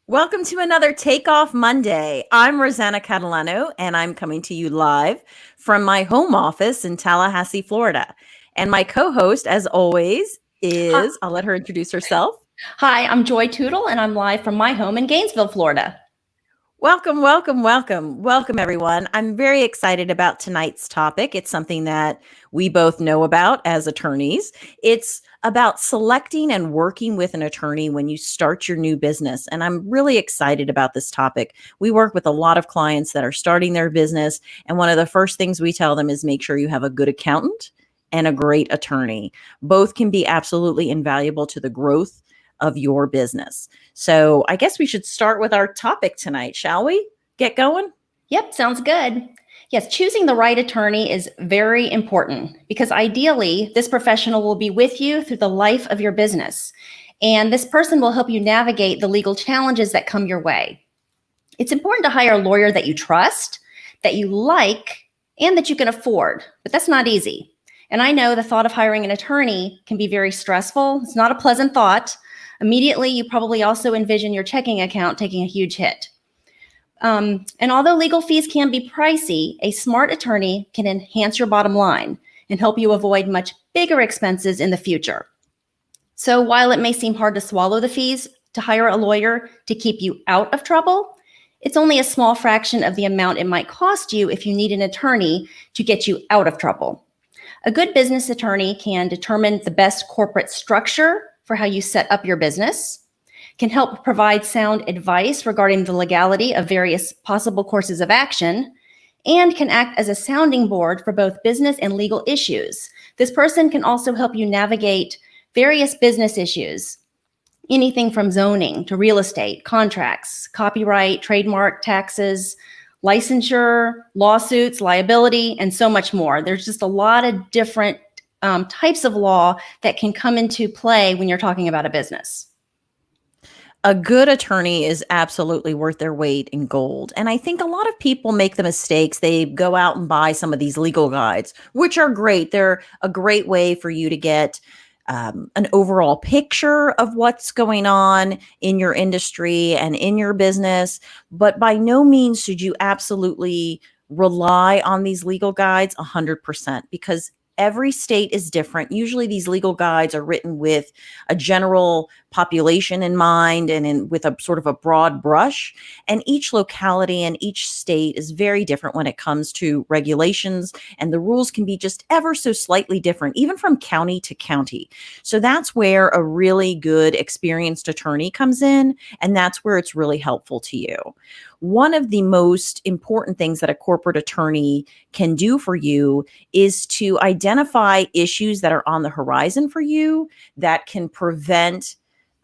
Welcome to another Takeoff Monday. I'm Rosanna Catalano, and I'm coming to you live from my home office in Tallahassee, Florida. And my co-host, as always, Hi, I'll let her introduce herself. Hi, I'm Joy Tootle, and I'm live from my home in Gainesville, Florida. Welcome, welcome, welcome, welcome, everyone. I'm very excited about tonight's topic. It's something that we both know about as attorneys. It's about selecting and working with an attorney when you start your new business. And I'm really excited about this topic. We work with a lot of clients that are starting their business. And one of the first things we tell them is make sure you have a good accountant and a great attorney. Both can be absolutely invaluable to the growth of your business. So I guess we should start with our topic tonight, shall we? Get going? Yep, sounds good. Yes, choosing the right attorney is very important because ideally, this professional will be with you through the life of your business. And this person will help you navigate the legal challenges that come your way. It's important to hire a lawyer that you trust, that you like, and that you can afford, but that's not easy. And I know the thought of hiring an attorney can be very stressful. It's not a pleasant thought. Immediately, you probably also envision your checking account taking a huge hit. And although legal fees can be pricey, a smart attorney can enhance your bottom line and help you avoid much bigger expenses in the future. So while it may seem hard to swallow the fees to hire a lawyer to keep you out of trouble, it's only a small fraction of the amount it might cost you if you need an attorney to get you out of trouble. A good business attorney can determine the best corporate structure for how you set up your business, can help provide sound advice regarding the legality of various possible courses of action, and can act as a sounding board for both business and legal issues. This person can also help you navigate various business issues, anything from zoning to real estate, contracts, copyright, trademark, taxes, licensure, lawsuits, liability, and so much more. There's just a lot of different types of law that can come into play when you're talking about a business. A good attorney is absolutely worth their weight in gold. And I think a lot of people make the mistakes. They go out and buy some of these legal guides, which are great. They're a great way for you to get an overall picture of what's going on in your industry and in your business. But by no means should you absolutely rely on these legal guides 100% because every state is different. Usually these legal guides are written with a general population in mind and with a sort of a broad brush. And each locality and each state is very different when it comes to regulations, and the rules can be just ever so slightly different, even from county to county. So that's where a really good experienced attorney comes in, and that's where it's really helpful to you. One of the most important things that a corporate attorney can do for you is to identify issues that are on the horizon for you that can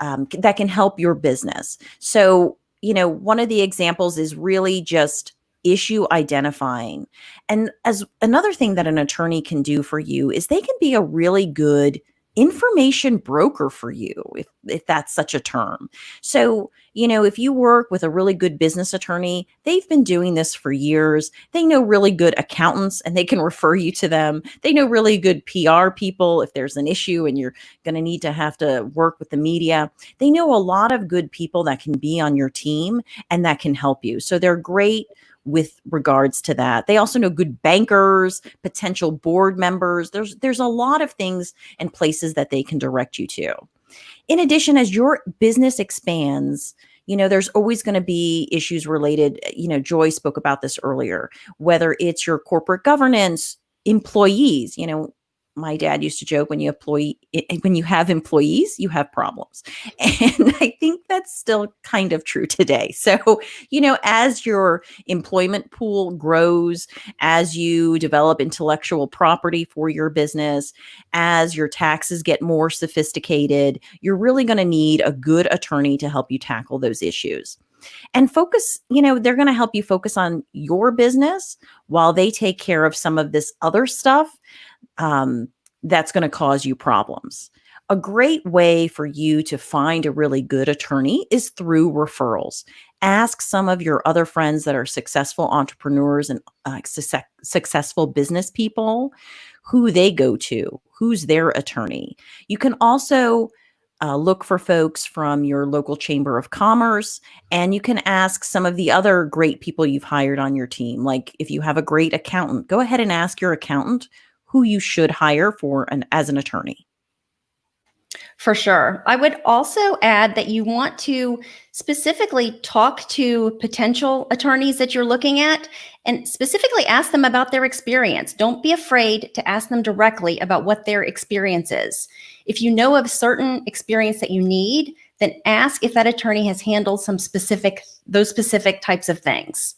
that can help your business. So, one of the examples is really just issue identifying. And as another thing that an attorney can do for you is they can be a really good information broker for you, if that's such a term. So, if you work with a really good business attorney, they've been doing this for years. They know really good accountants and they can refer you to them. They know really good PR people if there's an issue and you're going to have to work with the media. They know a lot of good people that can be on your team and that can help you. So they're great with regards to that. They also know good bankers, potential board members. There's a lot of things and places that they can direct you to. In addition, as your business expands, there's always going to be issues related. Joy spoke about this earlier, whether it's your corporate governance, employees. My dad used to joke, when you have employees, you have problems. And I think that's still kind of true today. So, as your employment pool grows, as you develop intellectual property for your business, as your taxes get more sophisticated, you're really going to need a good attorney to help you tackle those issues. And focus, they're going to help you focus on your business while they take care of some of this other stuff that's going to cause you problems. A great way for you to find a really good attorney is through referrals. Ask some of your other friends that are successful entrepreneurs and successful business people who they go to, who's their attorney. You can also look for folks from your local chamber of commerce, and you can ask some of the other great people you've hired on your team. Like if you have a great accountant, go ahead and ask your accountant who you should hire as an attorney. For sure. I would also add that you want to specifically talk to potential attorneys that you're looking at and specifically ask them about their experience. Don't be afraid to ask them directly about what their experience is. If you know of certain experience that you need, then ask if that attorney has handled those specific types of things.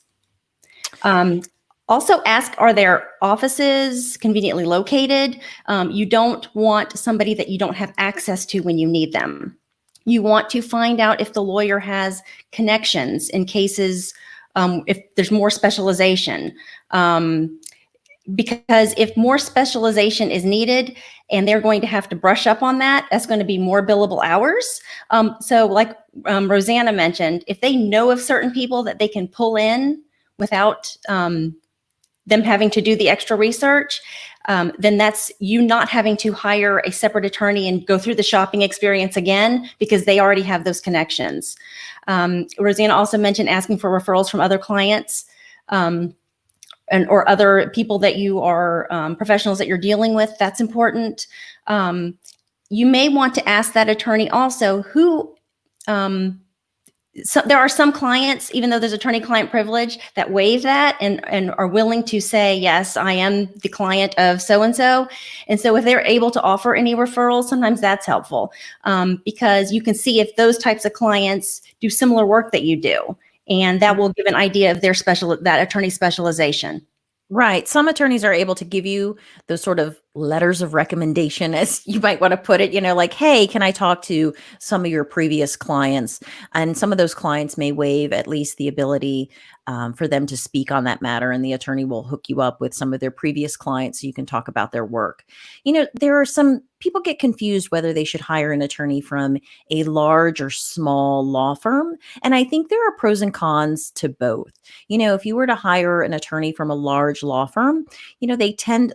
Also ask, are their offices conveniently located? You don't want somebody that you don't have access to when you need them. You want to find out if the lawyer has connections in cases, if there's more specialization. Because if more specialization is needed and they're going to have to brush up on that, that's going to be more billable hours. So like Rosanna mentioned, if they know of certain people that they can pull in without them having to do the extra research, then that's you not having to hire a separate attorney and go through the shopping experience again because they already have those connections. Rosanna also mentioned asking for referrals from other clients or other people that you are professionals that you're dealing with. That's important. You may want to ask that attorney also who so there are some clients, even though there's attorney-client privilege, that waive that and are willing to say, yes, I am the client of so-and-so. And so if they're able to offer any referrals, sometimes that's helpful because you can see if those types of clients do similar work that you do. And that will give an idea of that attorney specialization. Right. Some attorneys are able to give you those sort of letters of recommendation, as you might want to put it, like, hey, can I talk to some of your previous clients? And some of those clients may waive at least the ability for them to speak on that matter. And the attorney will hook you up with some of their previous clients so you can talk about their work. There are some people get confused whether they should hire an attorney from a large or small law firm. And I think there are pros and cons to both. If you were to hire an attorney from a large law firm,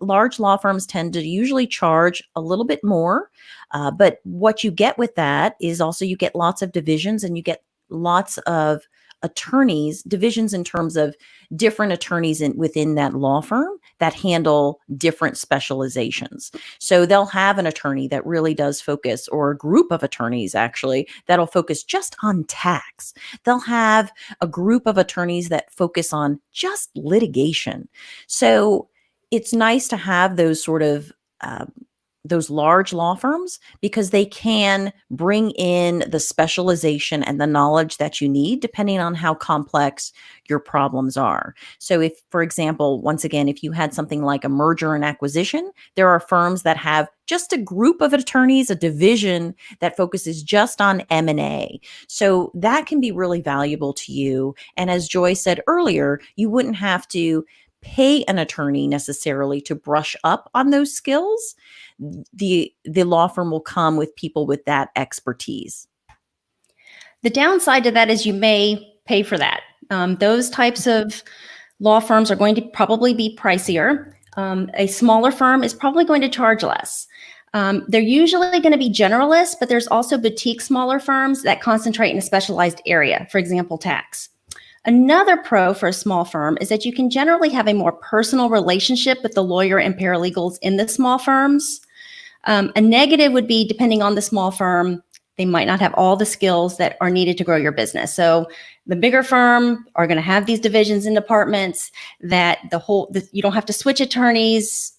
large law firms tend to usually charge a little bit more. But what you get with that is also you get lots of divisions and you get lots of divisions in terms of different attorneys within that law firm that handle different specializations. So they'll have an attorney that really does focus, or a group of attorneys actually, that'll focus just on tax. They'll have a group of attorneys that focus on just litigation. So it's nice to have those sort of those large law firms because they can bring in the specialization and the knowledge that you need depending on how complex your problems are. So if, for example, once again, if you had something like a merger and acquisition, there are firms that have just a group of attorneys, a division that focuses just on M&A. So that can be really valuable to you. And as Joy said earlier, you wouldn't have to pay an attorney necessarily to brush up on those skills. The law firm will come with people with that expertise. The downside to that is you may pay for that. Those types of law firms are going to probably be pricier. A smaller firm is probably going to charge less. They're usually going to be generalists, but there's also boutique smaller firms that concentrate in a specialized area, for example, tax. Another pro for a small firm is that you can generally have a more personal relationship with the lawyer and paralegals in the small firms. A negative would be, depending on the small firm, they might not have all the skills that are needed to grow your business. So the bigger firm are going to have these divisions and departments that you don't have to switch attorneys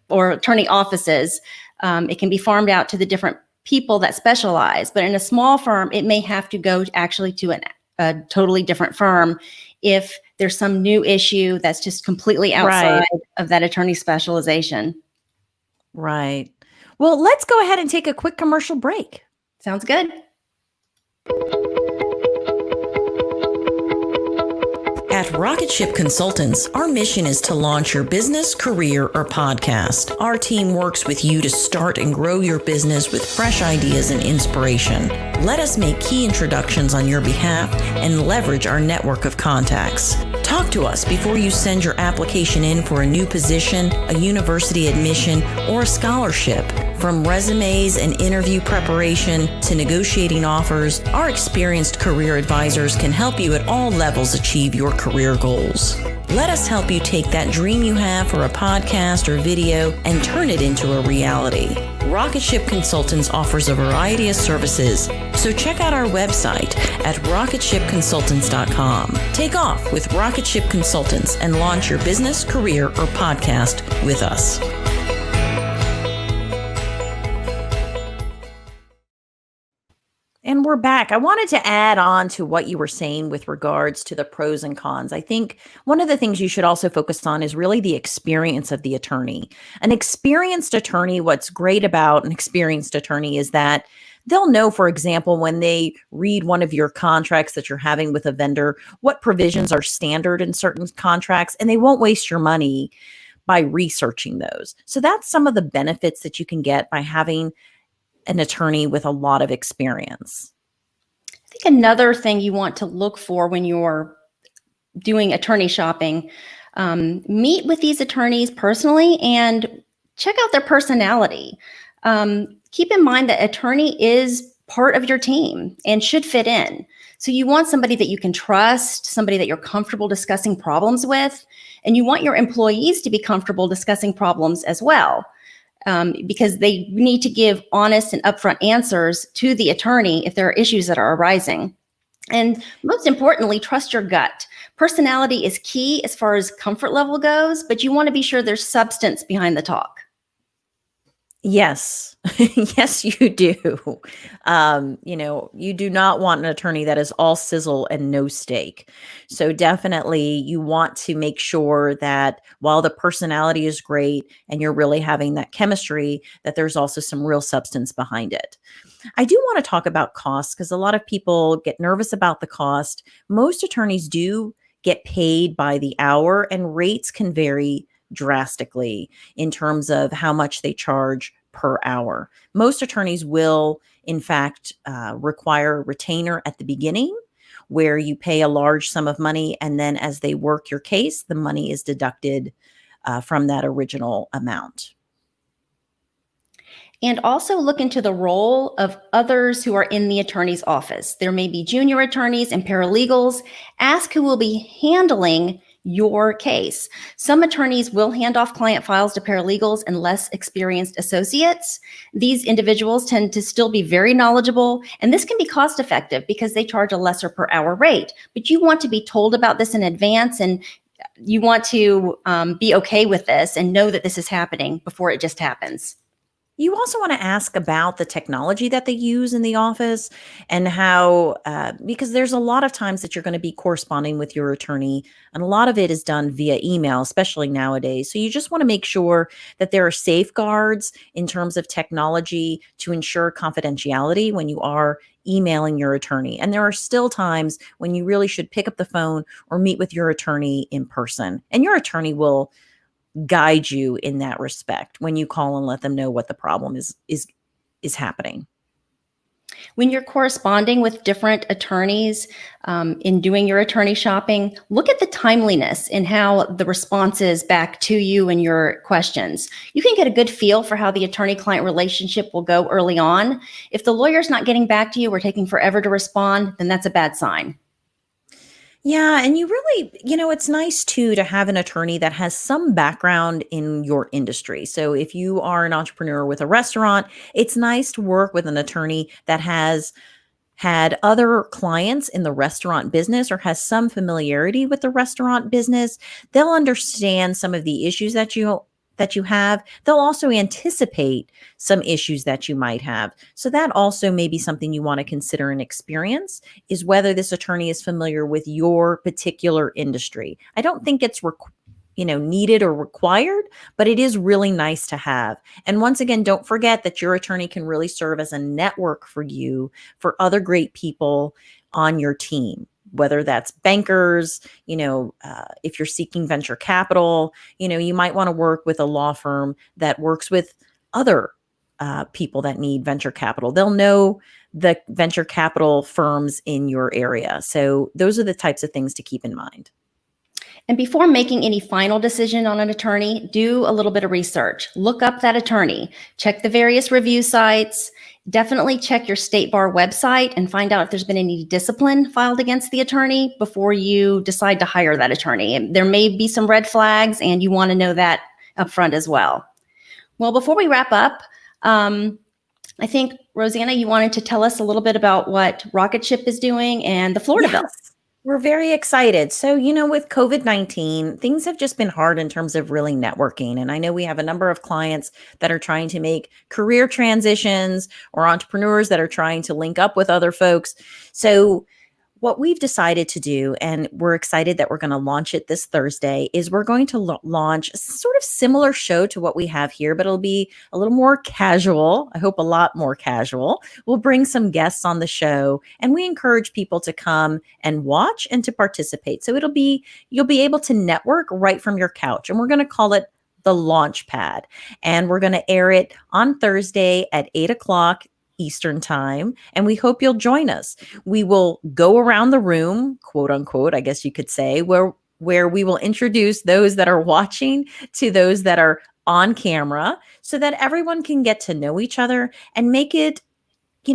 or attorney offices. It can be farmed out to the different people that specialize. But in a small firm, it may have to go actually to a totally different firm if there's some new issue that's just completely outside of that attorney specialization. Right. Well, let's go ahead and take a quick commercial break. Sounds good. At Rocket Ship Consultants, our mission is to launch your business, career, or podcast. Our team works with you to start and grow your business with fresh ideas and inspiration. Let us make key introductions on your behalf and leverage our network of contacts. Talk to us before you send your application in for a new position, a university admission, or a scholarship. From resumes and interview preparation to negotiating offers, our experienced career advisors can help you at all levels achieve your career goals. Let us help you take that dream you have for a podcast or video and turn it into a reality. Rocket Ship Consultants offers a variety of services, so check out our website at rocketshipconsultants.com. Take off with Rocket Ship Consultants and launch your business, career, or podcast with us. And we're back. I wanted to add on to what you were saying with regards to the pros and cons. I think one of the things you should also focus on is really the experience of the attorney. An experienced attorney, what's great about an experienced attorney is that they'll know, for example, when they read one of your contracts that you're having with a vendor, what provisions are standard in certain contracts, and they won't waste your money by researching those. So that's some of the benefits that you can get by having an attorney with a lot of experience. I think another thing you want to look for when you're doing attorney shopping, meet with these attorneys personally and check out their personality. Keep in mind that attorney is part of your team and should fit in. So you want somebody that you can trust, somebody that you're comfortable discussing problems with, and you want your employees to be comfortable discussing problems as well. Because they need to give honest and upfront answers to the attorney if there are issues that are arising. And most importantly, trust your gut. Personality is key as far as comfort level goes, but you want to be sure there's substance behind the talk. Yes. Yes, you do. You do not want an attorney that is all sizzle and no steak. So definitely you want to make sure that while the personality is great and you're really having that chemistry, that there's also some real substance behind it. I do want to talk about costs because a lot of people get nervous about the cost. Most attorneys do get paid by the hour, and rates can vary drastically in terms of how much they charge per hour. Most attorneys will, in fact, require a retainer at the beginning where you pay a large sum of money, and then as they work your case, the money is deducted from that original amount. And also look into the role of others who are in the attorney's office. There may be junior attorneys and paralegals. Ask who will be handling your case. Some attorneys will hand off client files to paralegals and less experienced associates. These individuals tend to still be very knowledgeable, and this can be cost effective because they charge a lesser per hour rate. But you want to be told about this in advance, and you want to be okay with this and know that this is happening before it just happens. You also want to ask about the technology that they use in the office and how, because there's a lot of times that you're going to be corresponding with your attorney, and a lot of it is done via email, especially nowadays. So you just want to make sure that there are safeguards in terms of technology to ensure confidentiality when you are emailing your attorney. And there are still times when you really should pick up the phone or meet with your attorney in person, and your attorney will guide you in that respect when you call and let them know what the problem is happening. When you're corresponding with different attorneys in doing your attorney shopping, look at the timeliness in how the response is back to you and your questions. You can get a good feel for how the attorney-client relationship will go early on. If the lawyer's not getting back to you or taking forever to respond, then that's a bad sign. Yeah, and you really, it's nice too to have an attorney that has some background in your industry. So if you are an entrepreneur with a restaurant, it's nice to work with an attorney that has had other clients in the restaurant business or has some familiarity with the restaurant business. They'll understand some of the issues that you have. They'll also anticipate some issues that you might have. So that also may be something you want to consider in experience, is whether this attorney is familiar with your particular industry. I don't think it's needed or required, but it is really nice to have. And once again, don't forget that your attorney can really serve as a network for you for other great people on your team, whether that's bankers, if you're seeking venture capital, you might want to work with a law firm that works with other people that need venture capital. They'll know the venture capital firms in your area. So those are the types of things to keep in mind. And before making any final decision on an attorney, do a little bit of research. Look up that attorney, check the various review sites, definitely check your state bar website and find out if there's been any discipline filed against the attorney before you decide to hire that attorney. And there may be some red flags, and you want to know that up front as well. Well, before we wrap up, I think, Rosanna, you wanted to tell us a little bit about what Rocket Ship is doing and the Florida Bill. Yes, we're very excited. So, with COVID-19, things have just been hard in terms of really networking. And I know we have a number of clients that are trying to make career transitions or entrepreneurs that are trying to link up with other folks. So, what we've decided to do, and we're excited that we're going to launch it this Thursday, is we're going to launch a sort of similar show to what we have here, but it'll be a little more casual. I hope a lot more casual. We'll bring some guests on the show, and we encourage people to come and watch and to participate. So you'll be able to network right from your couch, and we're going to call it the Launch Pad, and we're going to air it on Thursday at 8 o'clock Eastern time, and we hope you'll join us. We will go around the room, quote unquote, I guess you could say, where we will introduce those that are watching to those that are on camera so that everyone can get to know each other and make it,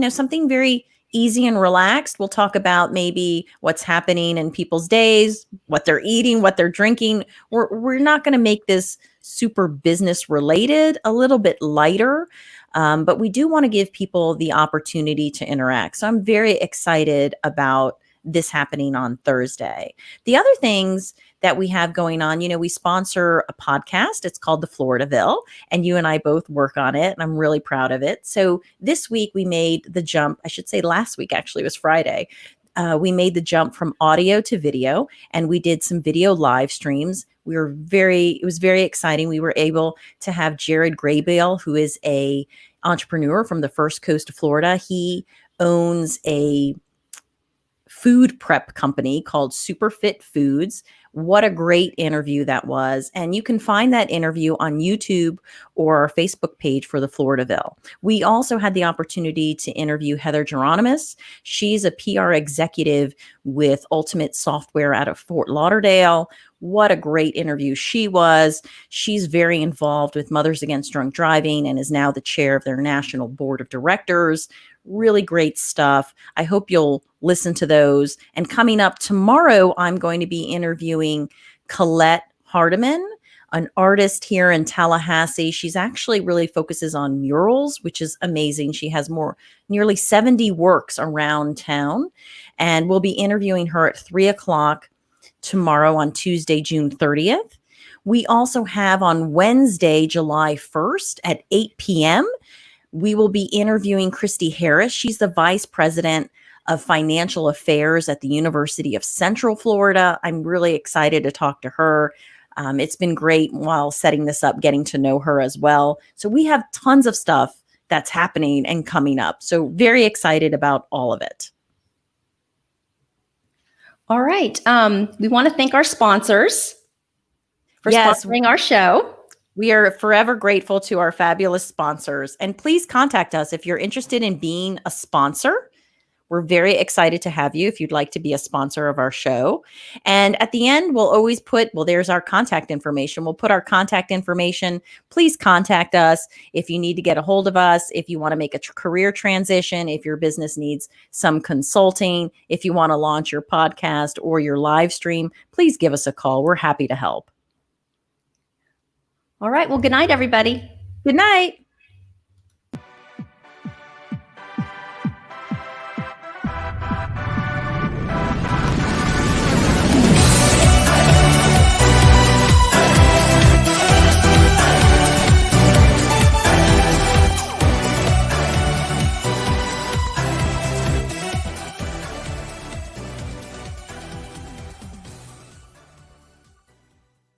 something very easy and relaxed. We'll talk about maybe what's happening in people's days, what they're eating, what they're drinking. We're not going to make this super business related, a little bit lighter. But we do want to give people the opportunity to interact. So I'm very excited about this happening on Thursday. The other things that we have going on, we sponsor a podcast. It's called The Floridaville, and you and I both work on it, and I'm really proud of it. So this week we made the jump. I should say last week, actually, it was Friday. We made the jump from audio to video, and we did some video live streams. It was very exciting. We were able to have Jared Graybale, who is a entrepreneur from the First Coast of Florida. He owns a food prep company called Superfit Foods. What a great interview that was. And you can find that interview on YouTube or our Facebook page for the Floridaville. We also had the opportunity to interview Heather Geronimus. She's a PR executive with Ultimate Software out of Fort Lauderdale. What a great interview she was. She's very involved with Mothers Against Drunk Driving and is now the chair of their national board of directors. Really great stuff. I hope you'll listen to those. And coming up tomorrow, I'm going to be interviewing Colette Hardiman, an artist here in Tallahassee. She's actually really focuses on murals, which is amazing. She has nearly 70 works around town. And we'll be interviewing her at 3 o'clock tomorrow on Tuesday, June 30th. We also have on Wednesday, July 1st at 8 p.m., we will be interviewing Christy Harris. She's the vice president of financial affairs at the University of Central Florida. I'm really excited to talk to her. It's been great while setting this up, getting to know her as well. So we have tons of stuff that's happening and coming up. So very excited about all of it. All right. We want to thank our sponsors for sponsoring our show. We are forever grateful to our fabulous sponsors. And please contact us if you're interested in being a sponsor. We're very excited to have you if you'd like to be a sponsor of our show. And at the end, we'll always put, there's our contact information. We'll put our contact information. Please contact us if you need to get a hold of us, if you want to make a career transition, if your business needs some consulting, if you want to launch your podcast or your live stream, please give us a call. We're happy to help. All right. Well, good night, everybody. Good night.